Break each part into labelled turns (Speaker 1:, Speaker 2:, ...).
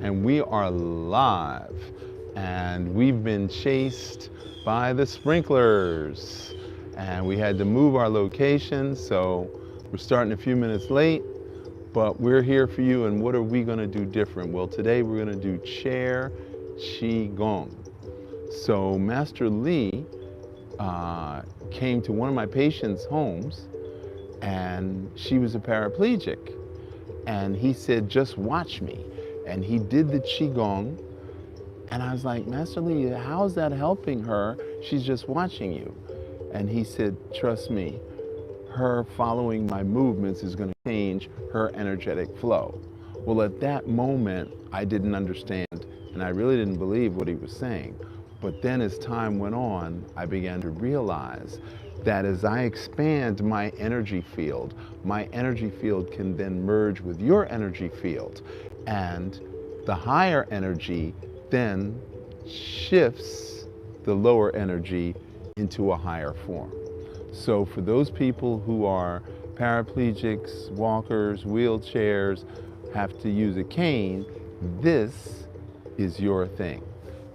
Speaker 1: and we are live, and we've been chased by the sprinklers, and we had to move our location, so we're starting a few minutes late, but we're here for you. And what are we going to do different? Well, today we're going to do chair Qi-Gong. So Master Lee came to one of my patients' homes, and she was a paraplegic. And he said, just watch me. And he did the Qigong. And I was like, Master Lee, how's that helping her? She's just watching you. And he said, trust me, her following my movements is going to change her energetic flow. Well, at that moment, I didn't understand, and I really didn't believe what he was saying. But then as time went on, I began to realize that as I expand my energy field can then merge with your energy field. And the higher energy then shifts the lower energy into a higher form. So for those people who are paraplegics, walkers, wheelchairs, have to use a cane, this is your thing.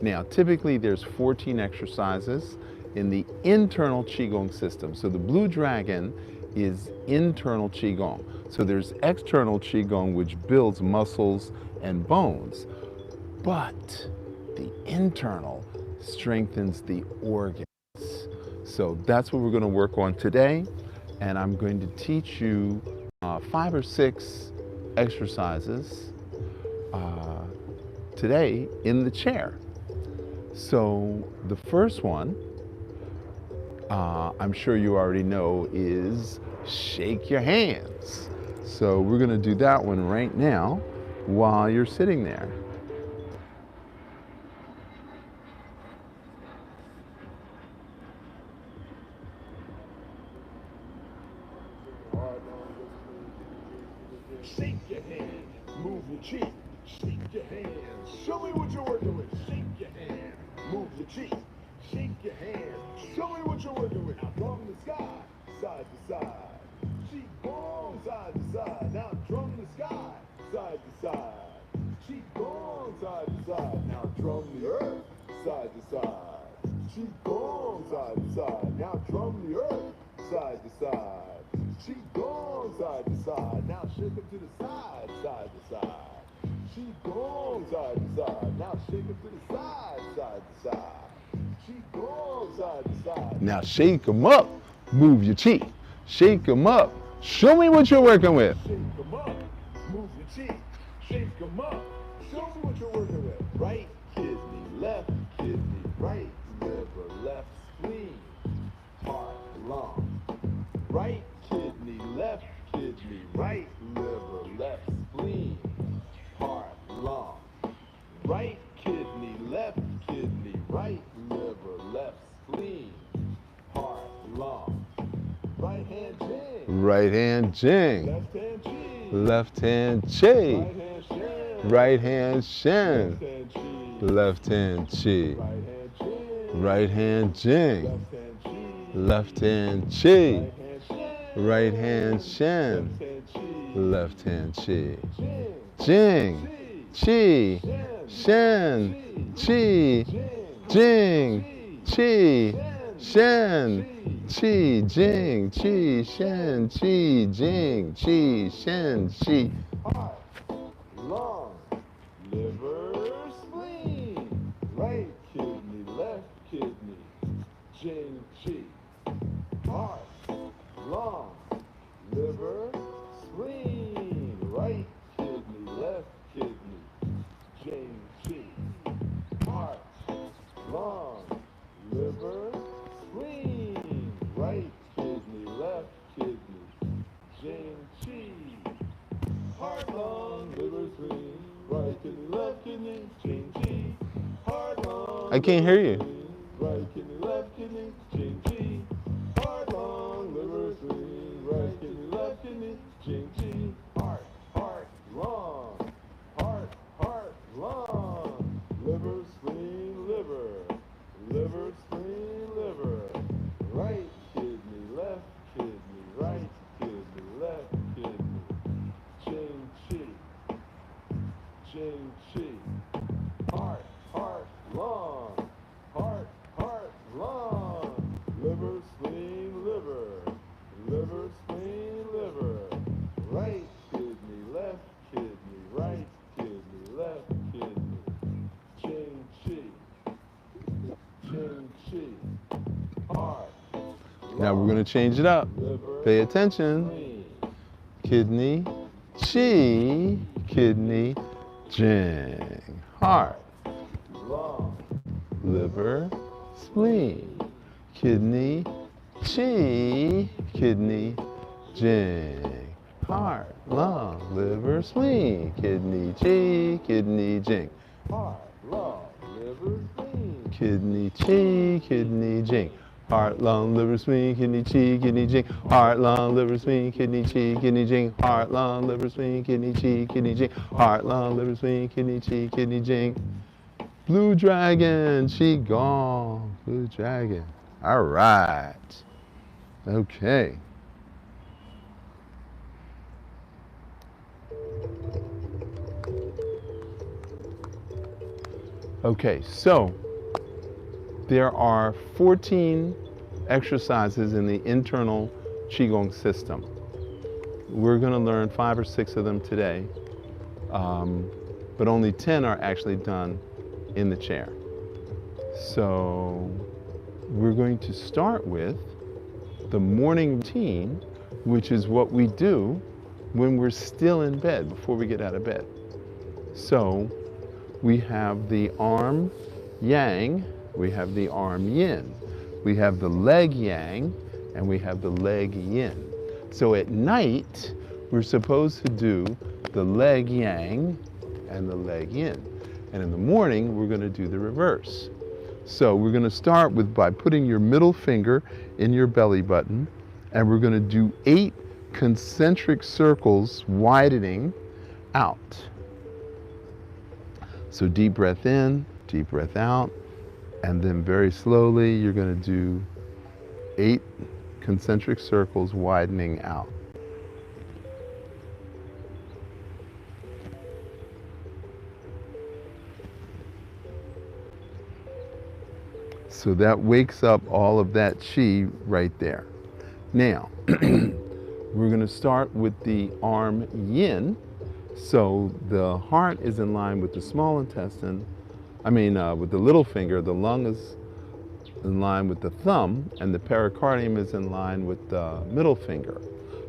Speaker 1: Now, typically there's 14 exercises in the internal Qigong system. So the blue dragon is internal Qigong. So there's external Qigong, which builds muscles and bones, but the internal strengthens the organs. So that's what we're going to work on today, and I'm going to teach you 5 or 6 exercises today in the chair. So the first one, I'm sure you already know, is shake your hands. So we're going to do that one right now while you're sitting there.
Speaker 2: Shake your hand, move your cheek. Shake your hand, show me what you're working with. Shake your hand, move your cheek. Shake your hand, show me what you're working with. Now drum the sky, side to side. Qi-Gong, side to side. Now drum the sky, side to side. Qi-Gong, side to side. Now drum the earth, side to side. Qi-Gong, side to side. Now drum the earth, side to side. Qi-Gong, side to side. Now shake them to the side, side to side. Qi-Gong, side to side. Now shake them to the side, side to side. Qi-Gong, side to side.
Speaker 1: Now shake them up, move your chi. Shake them up, show me what you're working with.
Speaker 2: Shake them up, move your chi. Shake them up, show me what you're working with. Right kidney, left kidney, right liver, left spleen, heart, lung. Right kidney, left kidney, right liver, left spleen, heart, lung. Right kidney, left kidney, right liver, left spleen, heart, lung. Right hand jing.
Speaker 1: Right hand jing.
Speaker 2: Left hand chi.
Speaker 1: Left hand chi.
Speaker 2: Right hand shin.
Speaker 1: Right hand shin.
Speaker 2: Left hand chi.
Speaker 1: Left hand chi.
Speaker 2: Right hand jing.
Speaker 1: Right hand jing.
Speaker 2: Left
Speaker 1: Left
Speaker 2: hand chi.
Speaker 1: hand chi.
Speaker 2: Right hand shin.
Speaker 1: Jing. Chi. Shin. Chi. Jing. Chi. Shin. Chi. Jing. Chi. Shin. Chi. Jing. Chi. Shin. Chi.
Speaker 2: Heart, lung, liver, spleen. Right kidney, left kidney. Jing, chi. Heart, lung, liver, spleen. Right kidney, left kidney. Jing, chi. Heart, lung, liver, spleen. Right kidney, left kidney. Jing, chi. Heart, lung, liver, spleen. Right kidney, left kidney. Jing, chi. Heart, lung.
Speaker 1: I can't hear you.
Speaker 2: Right kidney, left kidney. Jing, chi. Heart, lung, liver, spleen. Right kidney, left kidney. Jing, chi. Heart, lung. Heart, lung. Liver, spleen, liver. Liver, spleen, liver. Right kidney, left kidney. Right kidney, left kidney. Jing, chi. Jing, chi. Heart, heart, lung. Heart, heart, lung. Liver, spleen, liver. Liver, spleen, liver. Right kidney, left kidney, right kidney, left kidney. Ching, chi. Ching, chi. Heart.
Speaker 1: Now we're going to change it up. Pay attention. Kidney, chi, kidney, jing. Heart,
Speaker 2: Lung.
Speaker 1: liver, spleen, kidney, chi, kidney, jing. Heart, lung, liver, spleen, kidney, chi, kidney, jing.
Speaker 2: Heart, lung, liver, spleen.
Speaker 1: Kidney, chi, kidney, jing. Heart, lung, liver, spleen, kidney, chi, kidney, jing. Heart, lung, liver, spleen, kidney, chi, kidney, jing. Heart, lung, liver, spleen, kidney, chi, kidney, jing. Heart, lung, liver, spleen, kidney, chi, kidney, jing. Blue dragon, Qi-Gong, blue dragon. All right. Okay. Okay, so there are 14 exercises in the internal Qigong system. We're going to learn 5 or 6 of them today, but only 10 are actually done in the chair. So we're going to start with the morning routine, which is what we do when we're still in bed, before we get out of bed. So we have the arm yang, we have the arm yin, we have the leg yang, and we have the leg yin. So at night, we're supposed to do the leg yang and the leg yin. And in the morning, we're going to do the reverse. So we're going to start by putting your middle finger in your belly button, and we're going to do 8 concentric circles widening out. So deep breath in, deep breath out, and then very slowly you're going to do 8 concentric circles widening out. So that wakes up all of that chi right there. Now, we're going to start with the arm yin. So the heart is in line with the small intestine, with the little finger. The lung is in line with the thumb, and the pericardium is in line with the middle finger.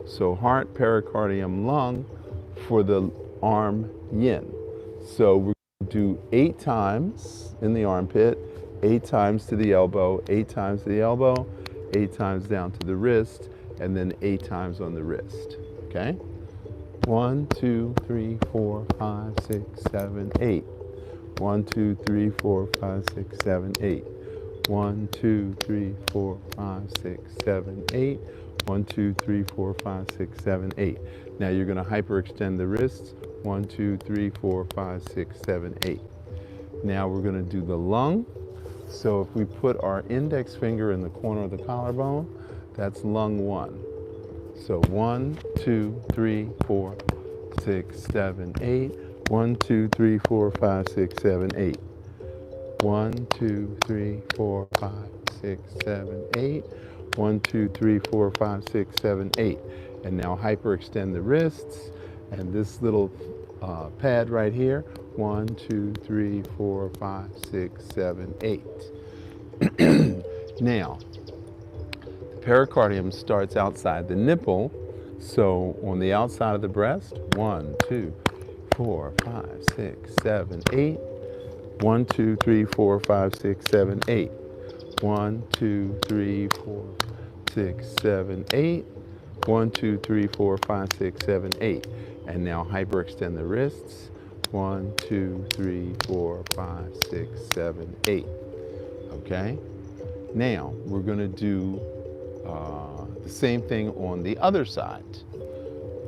Speaker 1: So heart, pericardium, lung for the arm yin. So we're going to do 8 times in the armpit, 8 times to the elbow, 8 times to the elbow, 8 times down to the wrist, and then 8 times on the wrist. Okay? 1, 2, 3, 4, 5, 6, 7, 8. 1, 2, 3, 4, 5, 6, 7, 8. 1, 2, 3, 4, 5, 6, 7, 8. 1, 2, 3, 4, 5, 6, 7, 8. Now you're going to hyperextend the wrists. 1, 2, 3, 4, 5, 6, 7, 8. Now we're going to do the lung. So if we put our index finger in the corner of the collarbone, that's lung 1. So 1, 2, 3, 4, 6, 7, 8. 1, 2, 3, 4, 5, 6, 7, 8. 1, 2, 3, 4, 5, 6, 7, 8. 1, 2, 3, 4, 5, 6, 7, 8. And now hyperextend the wrists and this little pad right here. 1, 2, 3, 4, 5, 6, 7, 8. Now, the pericardium starts outside the nipple. So on the outside of the breast, 1, 2, 4, 5, 6, 7, 8. 1, 2, 3, 4, 5, 6, 7, 8. 1, 2, 3, 4, 6, 7, 8. 1, 2, 3, 4, 5, 6, 7, 8. And now hyperextend the wrists. 1, 2, 3, 4, 5, 6, 7, 8. Okay? Now, we're going to do the same thing on the other side.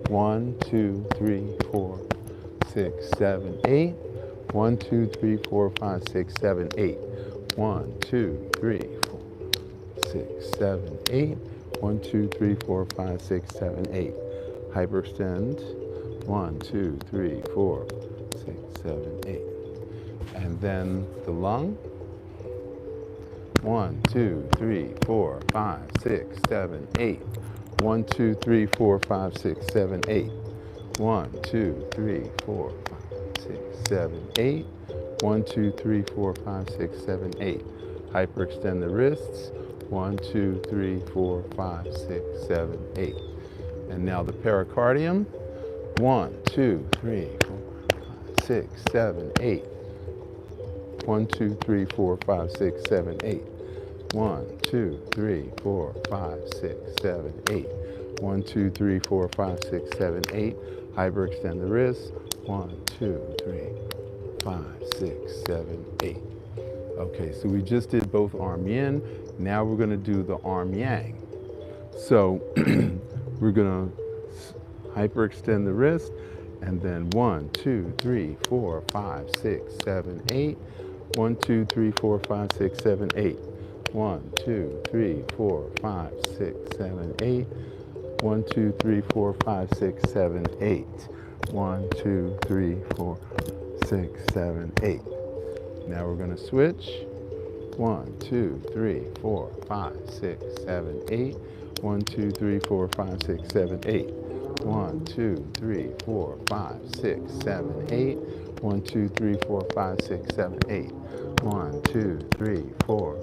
Speaker 1: 1, 2, 3, 4, 6, 7, 8. 1, 2, 3, 4, 5, 6, 7, 8. 1, 2, 3, 4, 6, 7, 8. 1, 2, 3, 4, 5, 6, 7, 8. Hyperextend. 1, 2, 3, 4, 6, 7, 8. And then the lung. 1, 2, 3, 4, 5, 6, 7, 8. 1, 2, 3, 4, 5, 6, 7, 8. 1, 2, 3, 4, 5, 6, 7, 8. 1, 2, 3, 4, 5, 6, 7, 8. Hyperextend the wrists. 1, 2, 3, 4, 5, 6, 7, 8. And now the pericardium. 1, 2, 3, 4, 5, 6, 7, 8. 1, 2, 3, 4, 5, 6, 7, 8. 1, 2, 3, 4, 5, 6, 7, 8. 1, 2, 3, 4, 5, 6, 7, 8. Hyperextend the wrists. 1, 2, 3, 5, 6, 7, 8. Okay, so we just did both arm yin. Now we're going to do the arm yang. So we're going to hyperextend the wrist, and then 1, 2, 3, 4, 5, 6, 7, 8. 1, 2, 3, 4, 5, 6, 7, 8. 1, 2, 3, 4, 5, 6, 7, 8. 1, 2, 3, 4, 5, 6, 7, 8. 1, 2, 3, 4, 6, 7, 8. Now we're going to switch. 1, 2, 3, 4, 5, 6, 7, 8. 1, 2, 3, 4, 5, 6, 7, 8. 1, 2, 3, 4, 5, 6, 7, 8. 1, 2, 3, 4, 5, 6, 7, 8. 1, 2, 3, 4,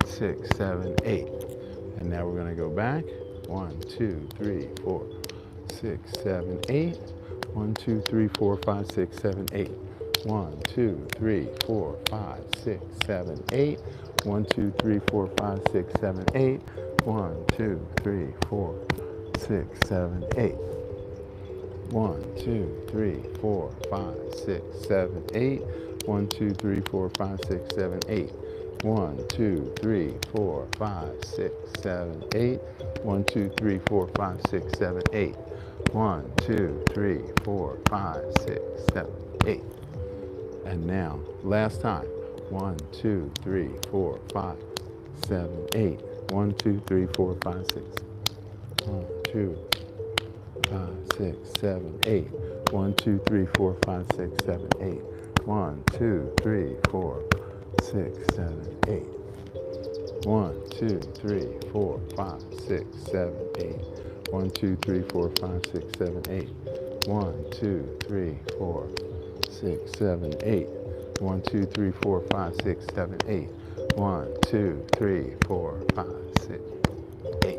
Speaker 1: 6, 7, 8. And now we're going to go back. 1, 2, 3, 4, 6, 7, 8. 1, 2, 3, 4, 5, 6, 7, 8. 1, 2, 3, 4, 5, 6, 7, 8. 1, 2, 3, 4, 5, 6, 7, 8. 1, 2, 3, 4, 6, 7, 8. 1, 2, 3, 4, 5, 6, 7, 8. 1, 2, 3, 4, 5, 6, 7, 8. 1, 2, 3, 4, 5, 6, 7, 8. 1, 2, 3, 4, 5, 6, 7, 8. 1, 2, 3, 4, 5, 6, 7, 8. And now, last time. 1, 2, 3, 4, 5, 7, 8. 1, 2, 3, 4, 5, 6. 1, 2, 5, 6, 7, 8. 1, 2, 3, 4, 5, 6, 7, 8. 1, 2, 3, 4, 6, 7, 8. 1, 2, 3, 4, 5, 6, 7, 8. 1, 2, 3, 4, 5, 6, 7, 8. 1, 2, 3, 4, 6, 7, 8. 1, 2, 3, 4, 5, 6, 7, 8. 1, 2, 3, 4, 5, 6, 8.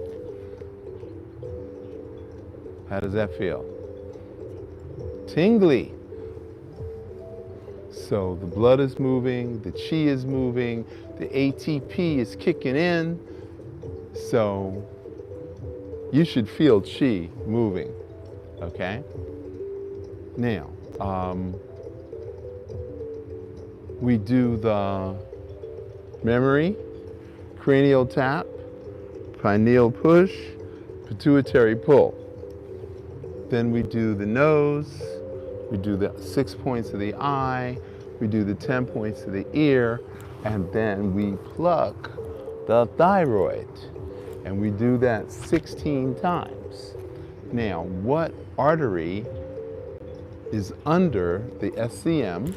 Speaker 1: How does that feel? Tingly. So the blood is moving, the Qi is moving, the ATP is kicking in. So you should feel Qi moving, okay? Now, we do the memory, cranial tap, pineal push, pituitary pull. Then we do the nose, we do the 6 points of the eye, we do the 10 points of the ear, and then we pluck the thyroid. And we do that 16 times. Now, what artery is under the SCM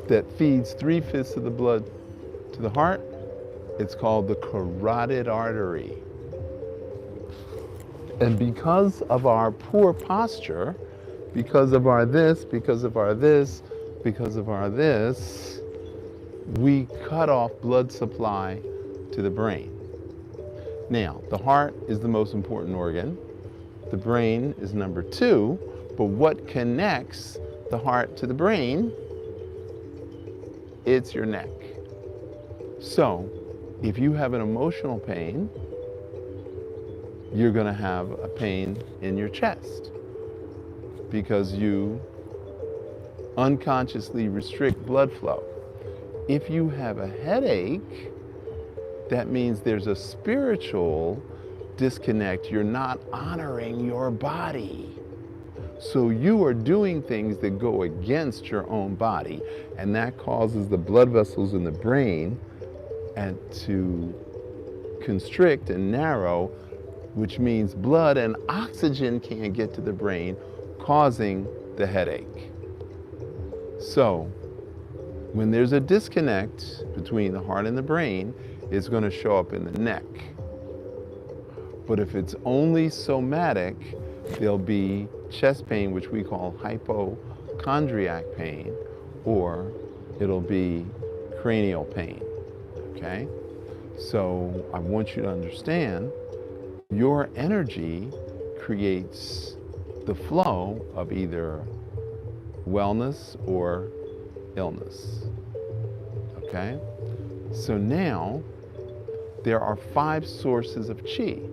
Speaker 1: that feeds 3/5 of the blood to the heart? It's called the carotid artery. And because of our poor posture, because of our this, because of our this, because of our this, we cut off blood supply to the brain. Now, the heart is the most important organ. The brain is number 2, but what connects the heart to the brain? It's your neck. So, if you have an emotional pain, you're going to have a pain in your chest because you unconsciously restrict blood flow. If you have a headache, that means there's a spiritual disconnect. You're not honoring your body. So you are doing things that go against your own body, and that causes the blood vessels in the brain and to constrict and narrow, which means blood and oxygen can't get to the brain, causing the headache. So When there's a disconnect between the heart and the brain, it's going to show up in the neck. But if it's only somatic, there'll be chest pain, which we call hypochondriac pain, or it'll be cranial pain, okay? So I want you to understand your energy creates the flow of either wellness or illness, okay? So now there are 5 sources of Qi.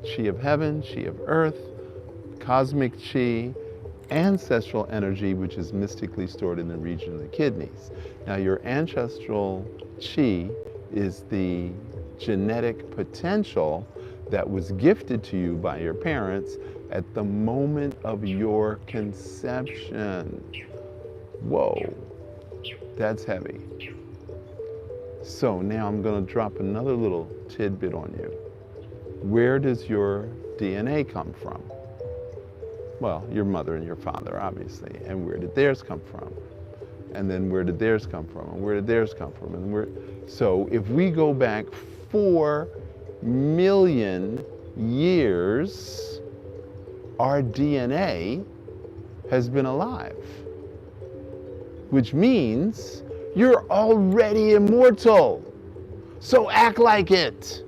Speaker 1: Qi of heaven, Qi of earth, cosmic Qi, ancestral energy, which is mystically stored in the region of the kidneys. Now, your ancestral Qi is the genetic potential that was gifted to you by your parents at the moment of your conception. Whoa, that's heavy. So now I'm going to drop another little tidbit on you. Where does your DNA come from? Well, your mother and your father, obviously. And where did theirs come from? And then where did theirs come from? And where did theirs come from? And where... So if we go back 4 million years, our DNA has been alive, which means you're already immortal. So act like it.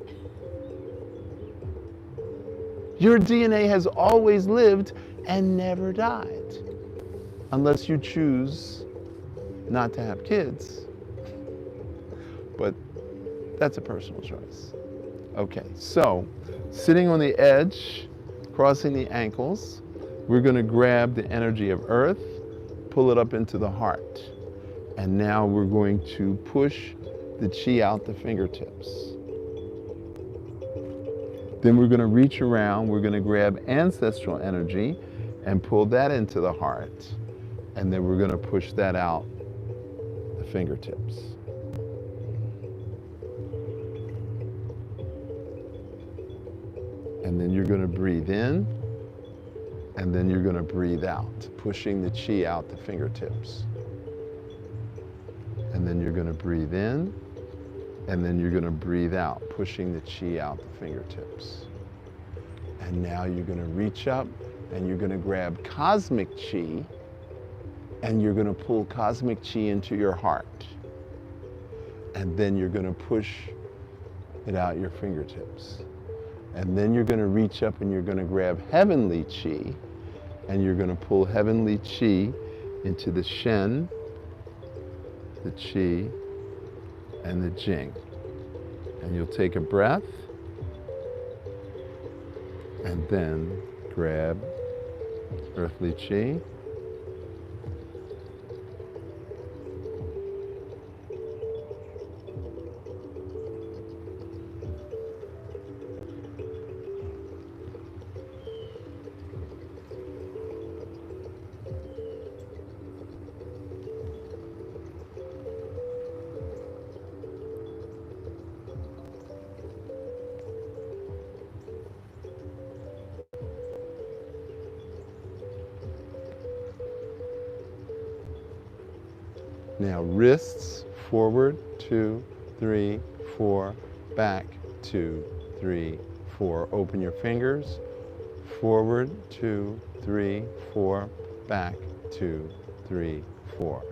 Speaker 1: Your DNA has always lived and never died, unless you choose not to have kids. But that's a personal choice. Okay, so sitting on the edge, crossing the ankles, we're going to grab the energy of earth, pull it up into the heart. And now we're going to push the Qi out the fingertips. Then we're going to reach around, we're going to grab ancestral energy and pull that into the heart. And then we're going to push that out the fingertips. And then you're going to breathe in, and then you're going to breathe out, pushing the Qi out the fingertips. And then you're going to breathe in, and then you're going to breathe out, pushing the Qi out the fingertips. And now you're going to reach up, and you're going to grab cosmic Qi, and you're going to pull cosmic Qi into your heart. And then you're going to push it out your fingertips. And then you're going to reach up and you're going to grab heavenly Qi, and you're going to pull heavenly Qi into the Shen, the Qi, and the Jing. And you'll take a breath, and then grab earthly Qi, now wrists forward, 2, 3, 4, back, 2, 3, 4. Open your fingers, forward, 2, 3, 4, back, 2, 3, 4.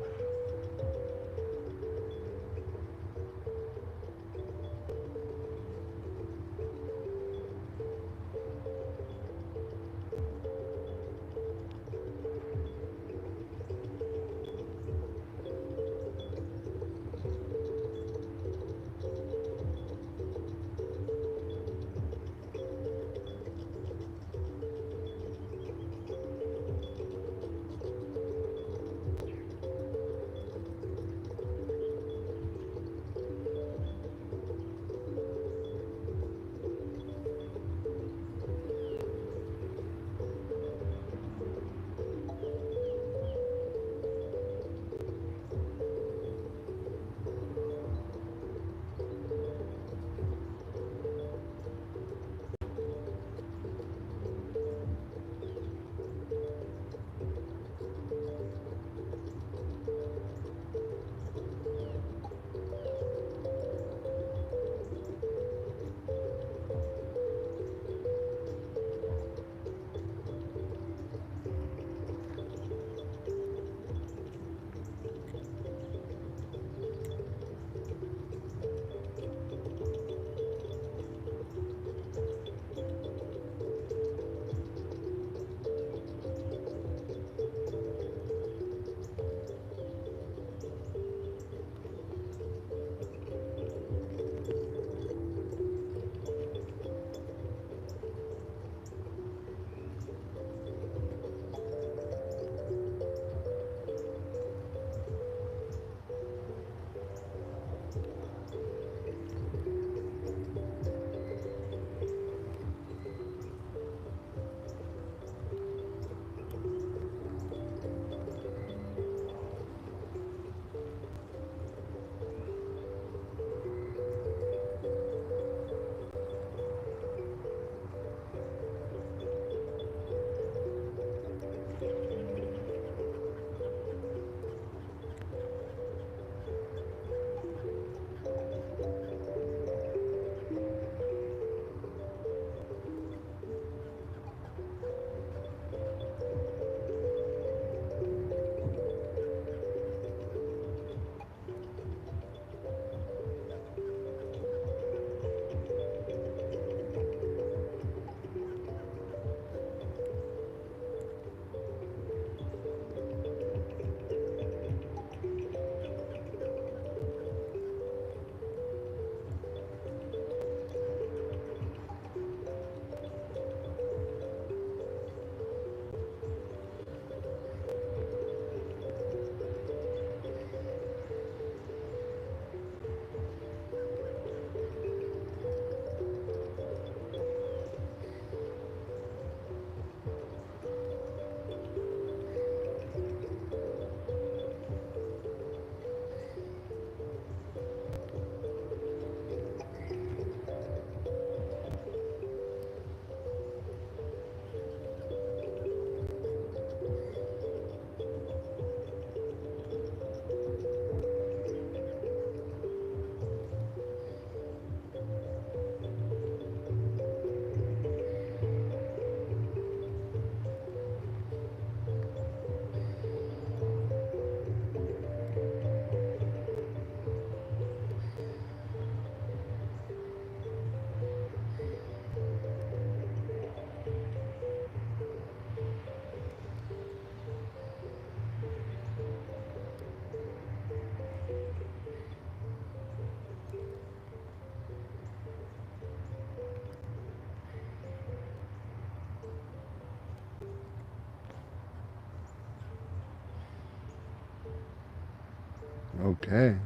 Speaker 1: Okay.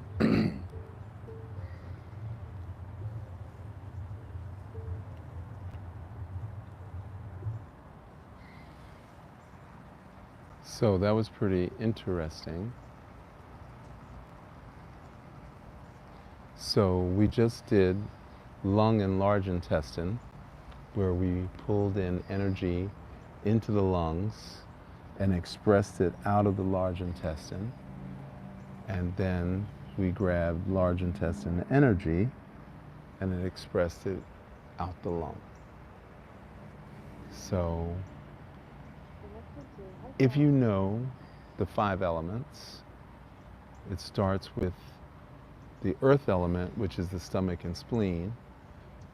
Speaker 1: So that was pretty interesting. So we just did lung and large intestine, where we pulled in energy into the lungs and expressed it out of the large intestine. And then we grabbed large intestine energy and it expressed it out the lung. So if you know the 5 elements, it starts with the earth element, which is the stomach and spleen,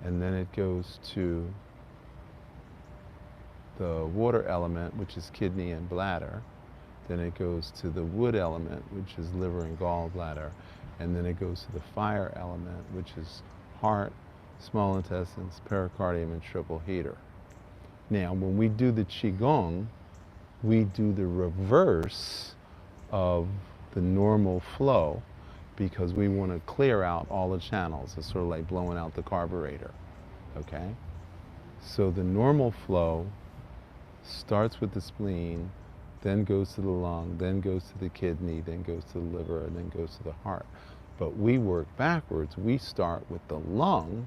Speaker 1: and then it goes to the water element, which is kidney and bladder. Then it goes to the wood element, which is liver and gallbladder. And then it goes to the fire element, which is heart, small intestines, pericardium, and triple heater. Now, when we do the Qigong, we do the reverse of the normal flow because we want to clear out all the channels. It's sort of like blowing out the carburetor, okay? So the normal flow starts with the spleen, then goes to the lung, then goes to the kidney, then goes to the liver, and then goes to the heart. But we work backwards. We start with the lung,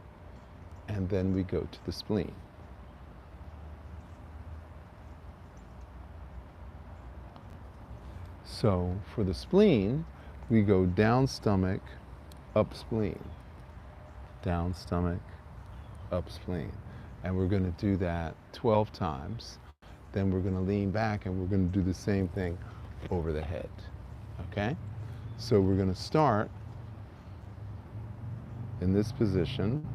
Speaker 1: and then we go to the spleen. So for the spleen, we go down stomach, up spleen, down stomach, up spleen. And we're going to do that 12 times. Then we're going to lean back and we're going to do the same thing over the head. Okay? So we're going to start in this position.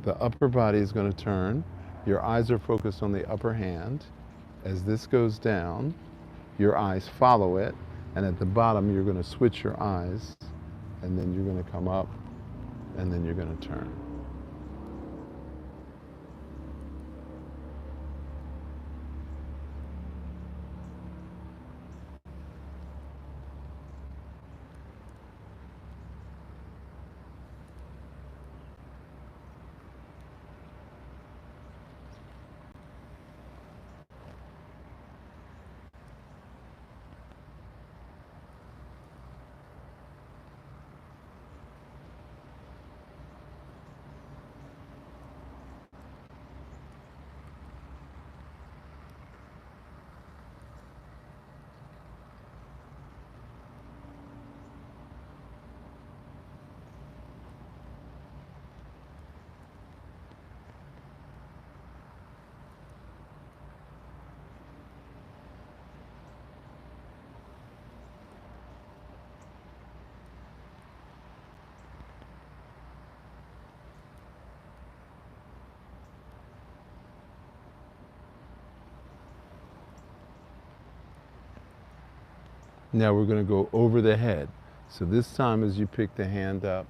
Speaker 1: The upper body is going to turn. Your eyes are focused on the upper hand. As this goes down, your eyes follow it. And at the bottom, you're going to switch your eyes. And then you're going to come up. And then you're going to turn. Now we're going to go over the head. So this time as you pick the hand up,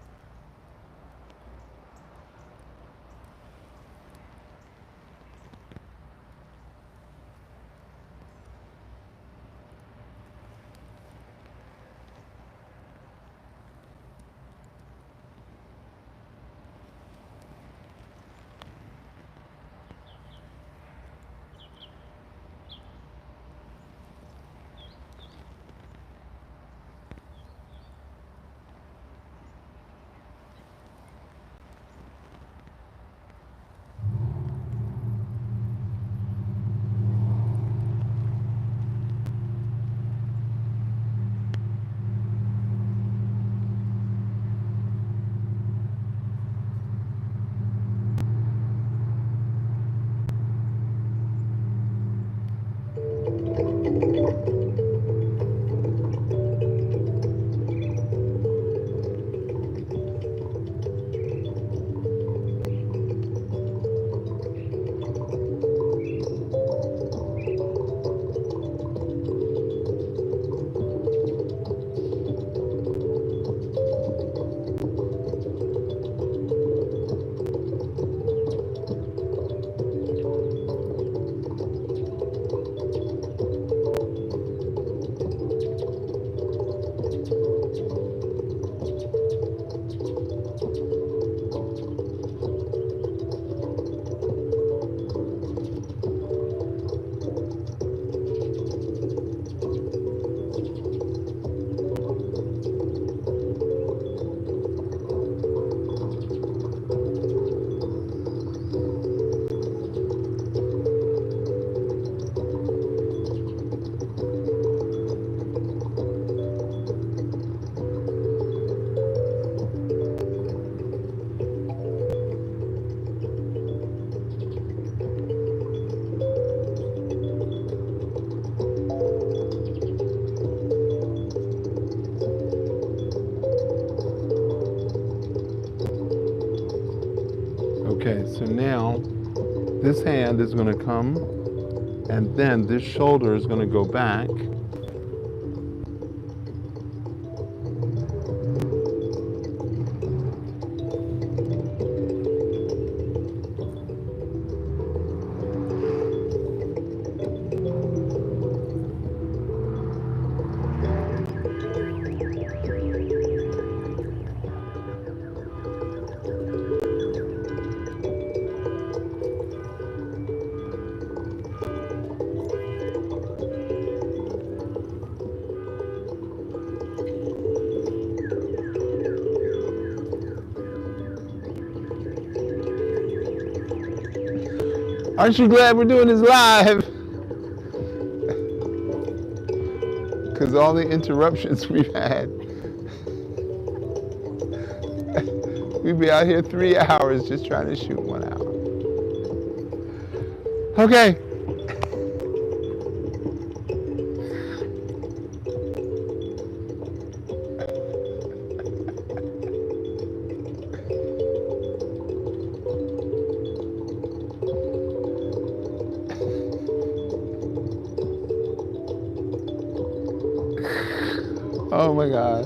Speaker 1: Okay, so now this hand is going to come, and then this shoulder is going to go back. Aren't you glad we're doing this live? Because all the interruptions we've had. We'd be out here 3 hours just trying to shoot 1 hour. Okay. Oh my God.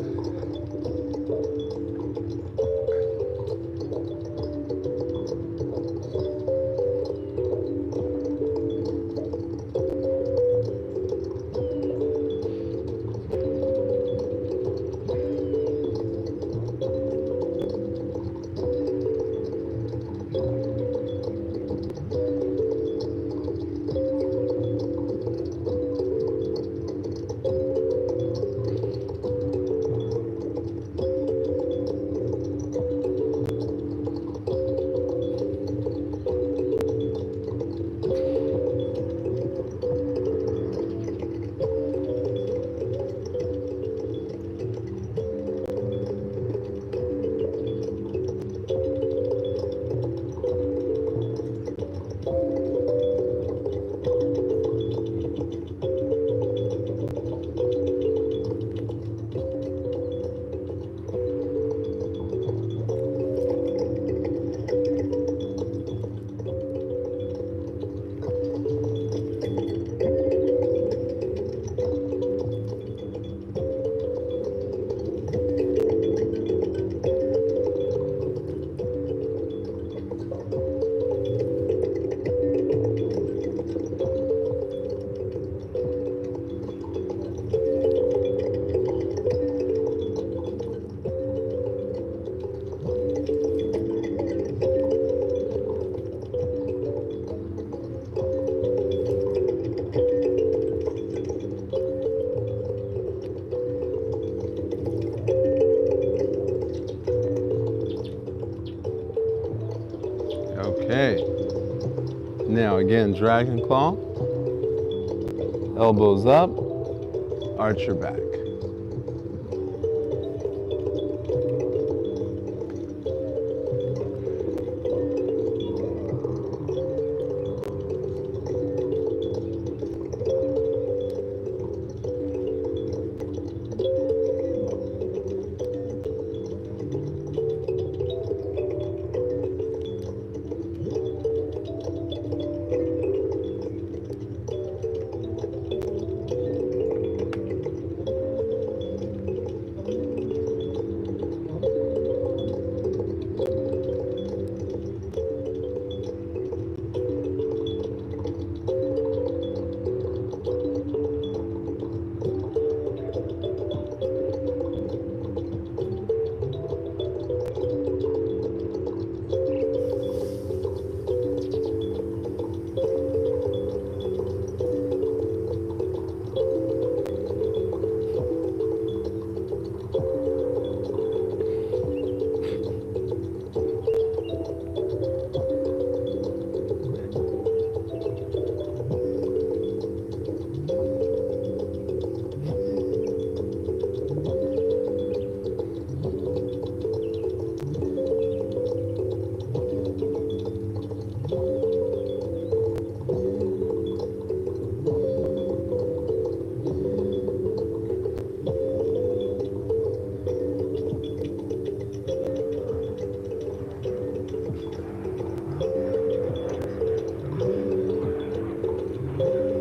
Speaker 1: Okay. Now again, dragon claw. Elbows up, arch your back.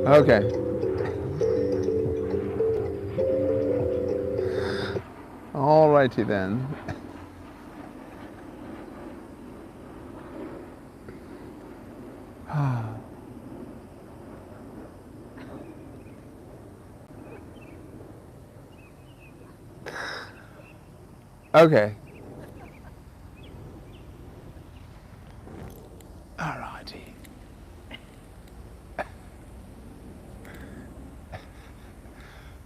Speaker 1: Okay. All righty then. Okay. All righty.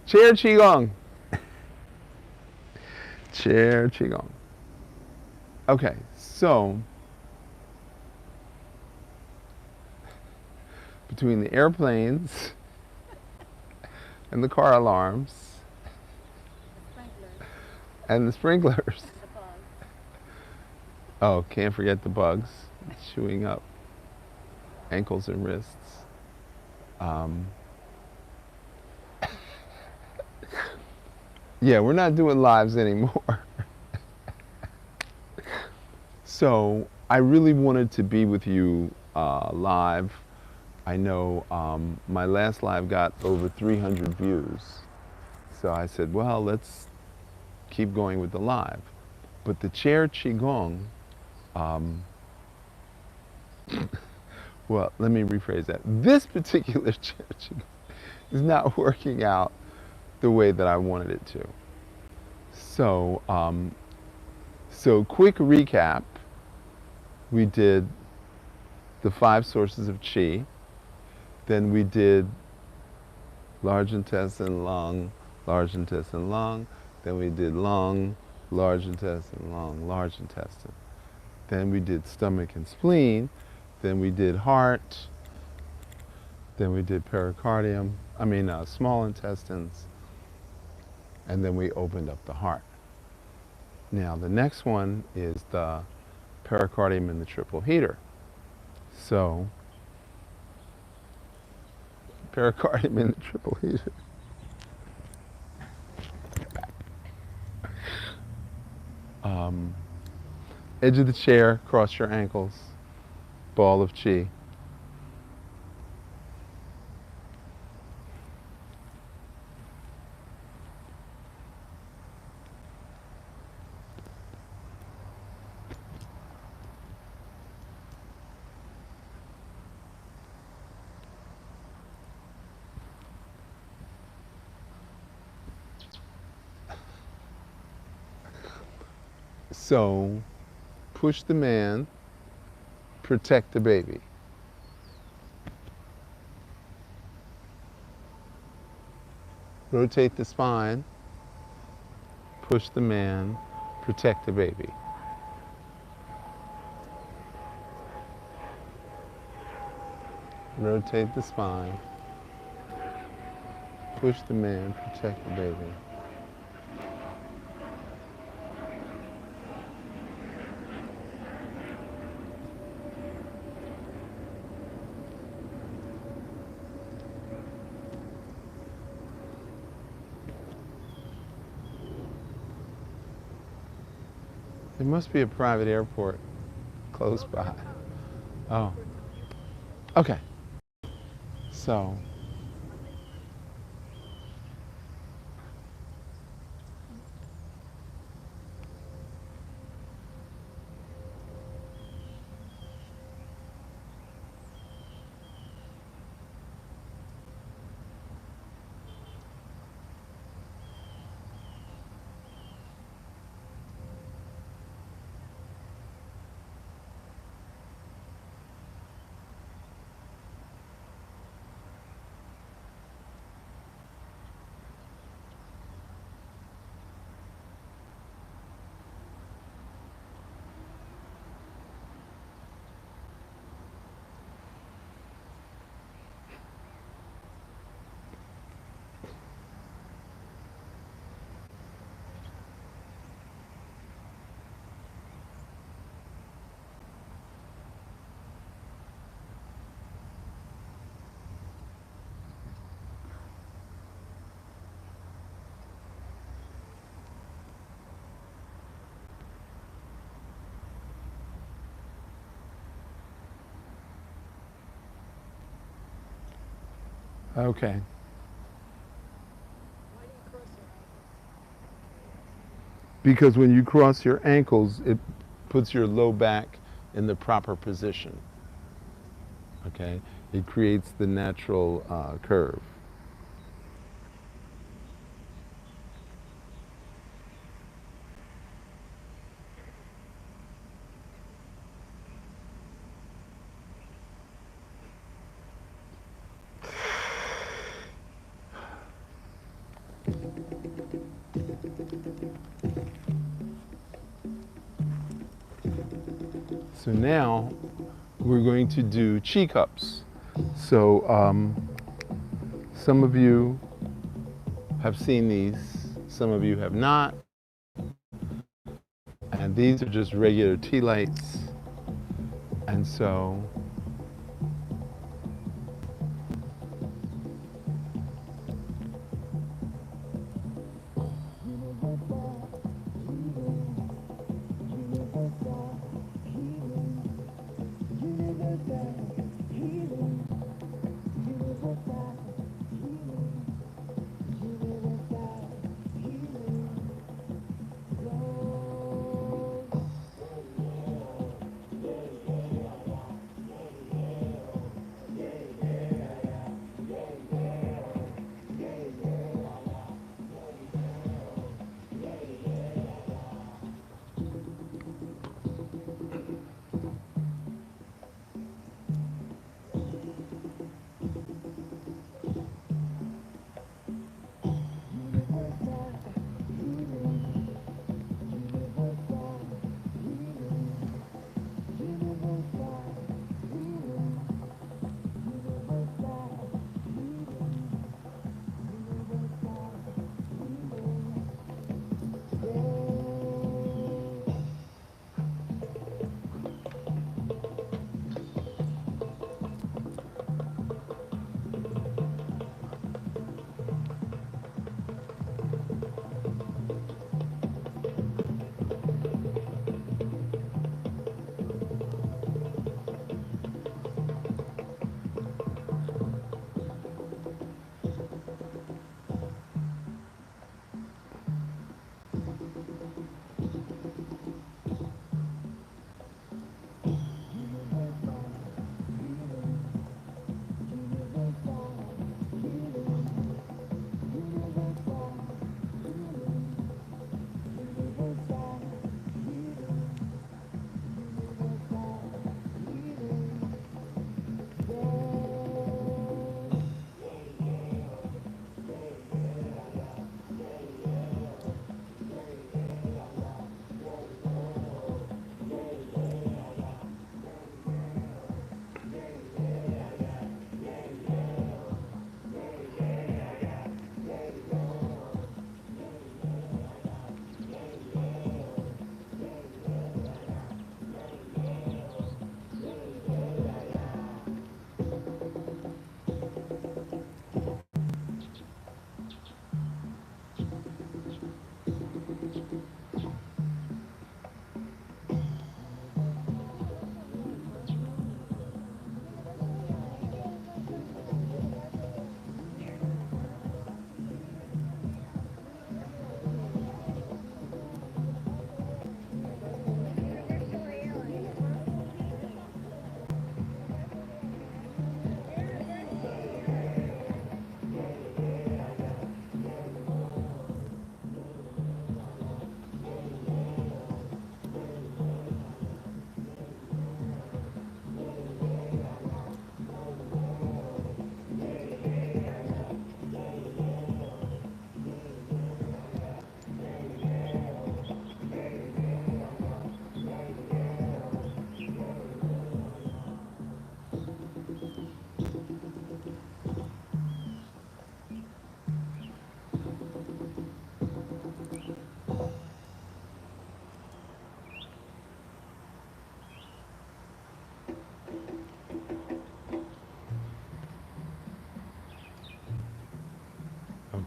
Speaker 1: Chair Qigong. Chair Qigong. Okay, so between the airplanes and the car alarms and the sprinklers. Oh, can't forget the bugs chewing up ankles and wrists. Yeah, we're not doing lives anymore. So I really wanted to be with you live. I know my last live got over 300 views. So I said, well, let's keep going with the live. But the chair Qigong, well, let me rephrase that. This particular chair Qigong is not working out the way that I wanted it to. So, so quick recap. We did the 5 sources of Qi. Then we did large intestine, lung, large intestine, lung. Then we did lung, large intestine, lung, large intestine. Then we did stomach and spleen. Then we did heart. Then we did pericardium, small intestines. And then we opened up the heart. Now the next one is the pericardium and the triple heater. So, pericardium and the triple heater. Edge of the chair, cross your ankles, ball of Qi. So, push the man, protect the baby. Rotate the spine, push the man, protect the baby. Rotate the spine, push the man, protect the baby. There must be a private airport close by. Oh, okay. So, Okay. Because when you cross your ankles, it puts your low back in the proper position. Okay? It creates the natural curve. So now we're going to do Qi cups. So some of you have seen these, some of you have not. And these are just regular tea lights. And so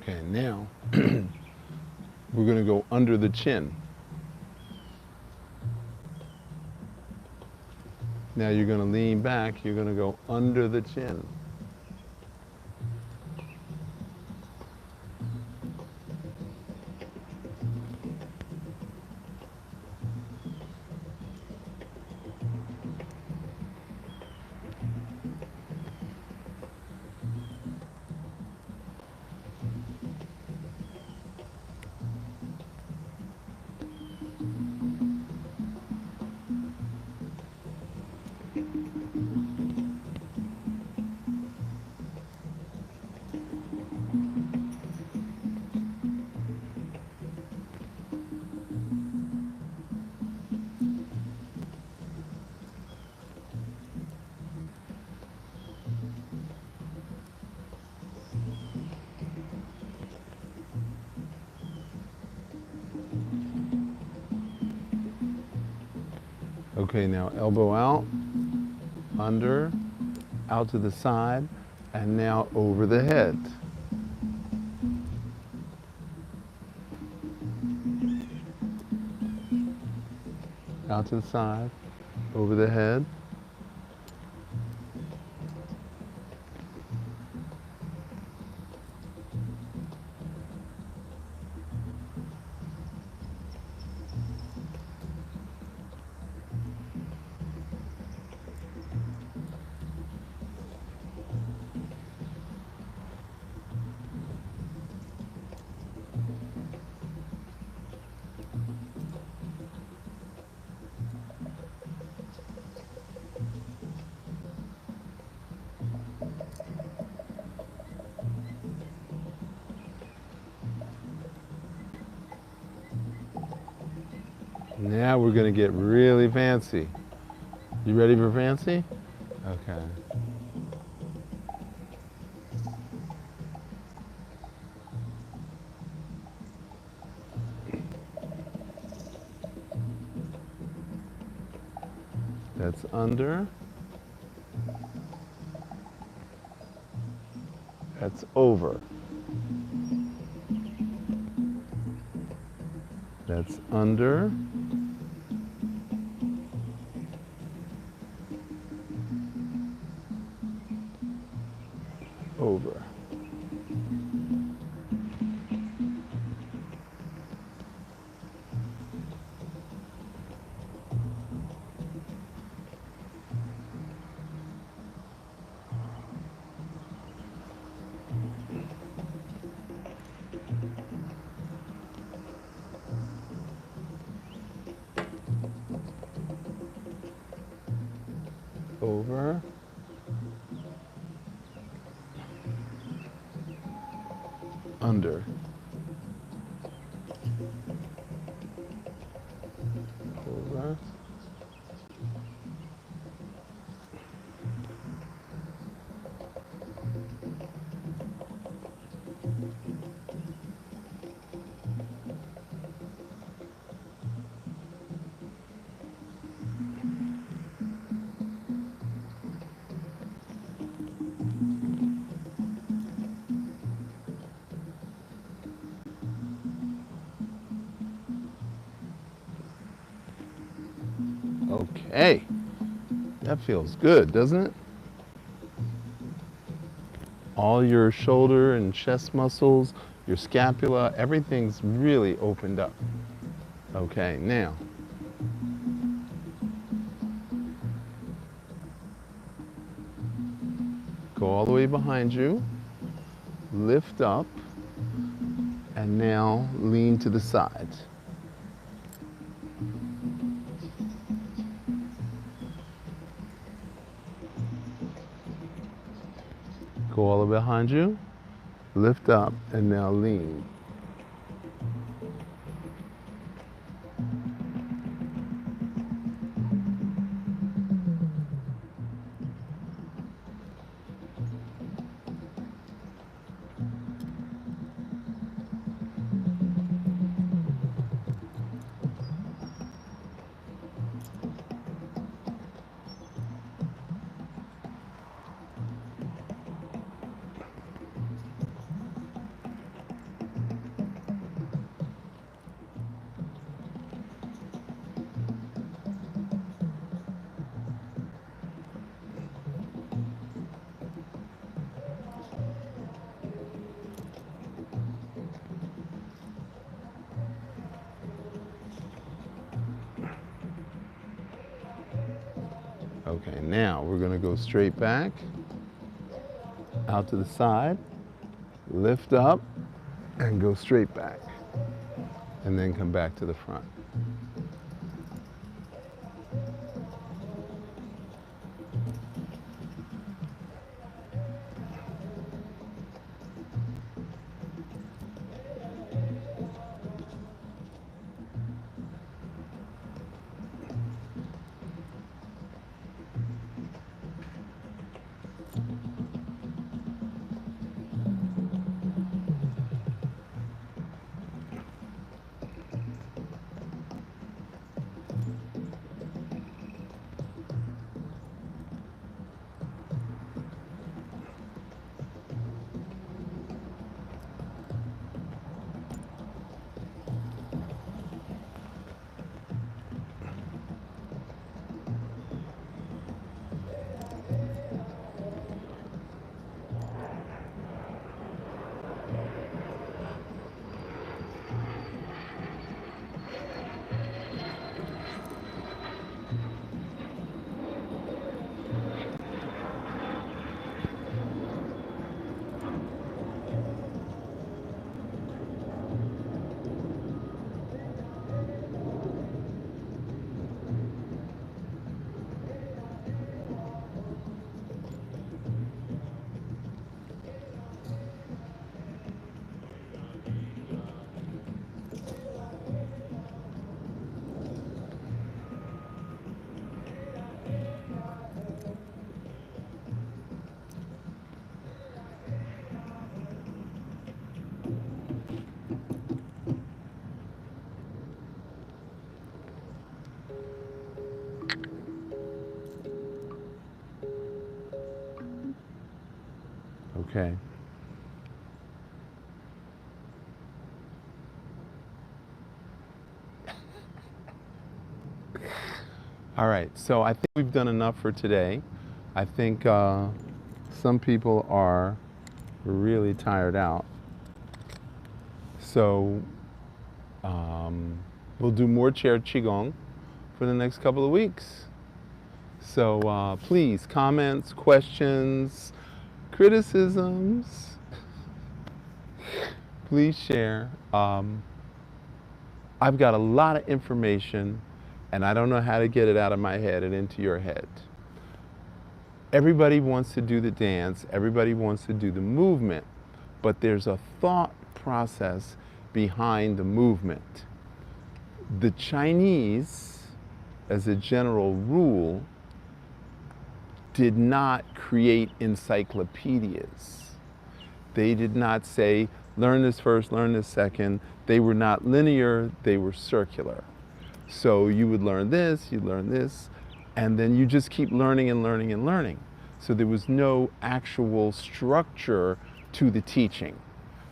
Speaker 1: okay, now we're going to go under the chin. Now you're going to lean back, you're going to go under the chin. Okay, now elbow out, under, out to the side, and now over the head. Out to the side, over the head. Now we're going to get really fancy. You ready for fancy? Okay. That's under. That's over. That's under. Over. Over. Under. Over. Okay. That feels good, doesn't it? All your shoulder and chest muscles, your scapula, everything's really opened up. Okay, now. Go all the way behind you, lift up, and now lean to the side. Go all the way behind you, lift up, and now lean. Okay, now we're going to go straight back, out to the side, lift up, and go straight back. And then come back to the front. Okay. All right, so I think we've done enough for today. I think some people are really tired out. So we'll do more chair Qigong for the next couple of weeks. So please, comments, questions, criticisms, please share. I've got a lot of information and I don't know how to get it out of my head and into your head. Everybody wants to do the dance, everybody wants to do the movement, but there's a thought process behind the movement. The Chinese, as a general rule, did not create encyclopedias. They did not say, learn this first, learn this second. They were not linear, they were circular. So you would learn this, you learn this, and then you just keep learning and learning and learning. So there was no actual structure to the teaching.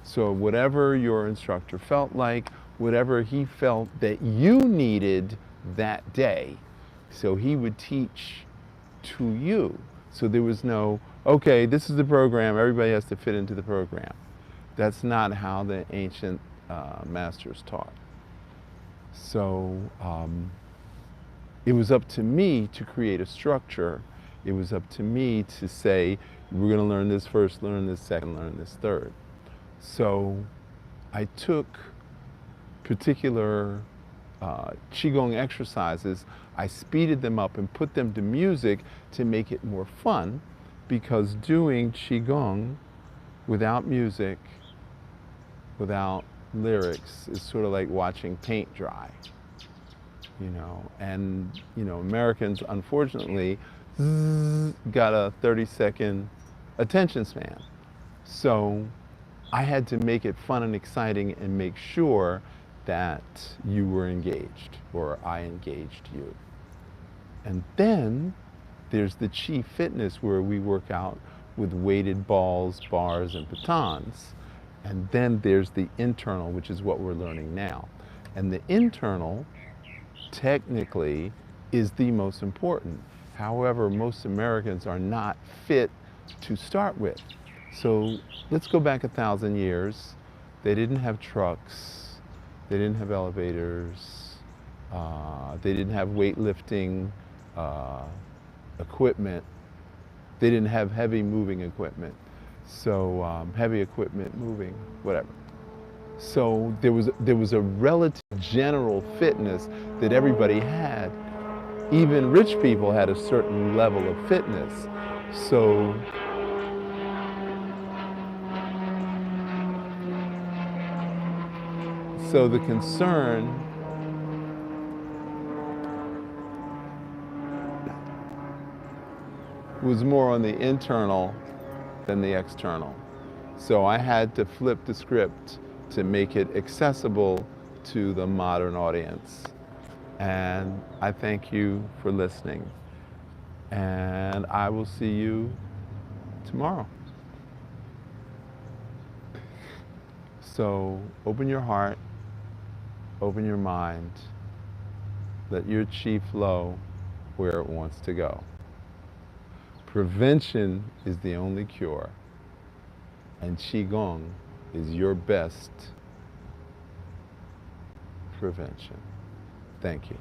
Speaker 1: So whatever your instructor felt like, whatever he felt that you needed that day, so he would teach to you. So there was no, okay, this is the program, everybody has to fit into the program. That's not how the ancient masters taught. So it was up to me to create a structure. It was up to me to say, we're going to learn this first, learn this second, learn this third. So I took particular Qigong exercises, I speeded them up and put them to music to make it more fun, because doing Qigong without music, without lyrics, is sort of like watching paint dry, you know. And, you know, Americans, unfortunately, got a 30-second attention span. So I had to make it fun and exciting and make sure that you were engaged, or I engaged you. And then there's the Qi fitness, where we work out with weighted balls, bars, and batons. And then there's the internal, which is what we're learning now. And the internal, technically, is the most important. However, most Americans are not fit to start with. So let's go back 1,000 years. They didn't have trucks. They didn't have elevators. They didn't have weightlifting equipment. They didn't have heavy moving equipment. So heavy equipment moving, whatever. So there was a relative general fitness that everybody had. Even rich people had a certain level of fitness. So the concern was more on the internal than the external. So I had to flip the script to make it accessible to the modern audience. And I thank you for listening. And I will see you tomorrow. So open your heart, open your mind, let your Qi flow where it wants to go. Prevention is the only cure, and Qigong is your best prevention. Thank you.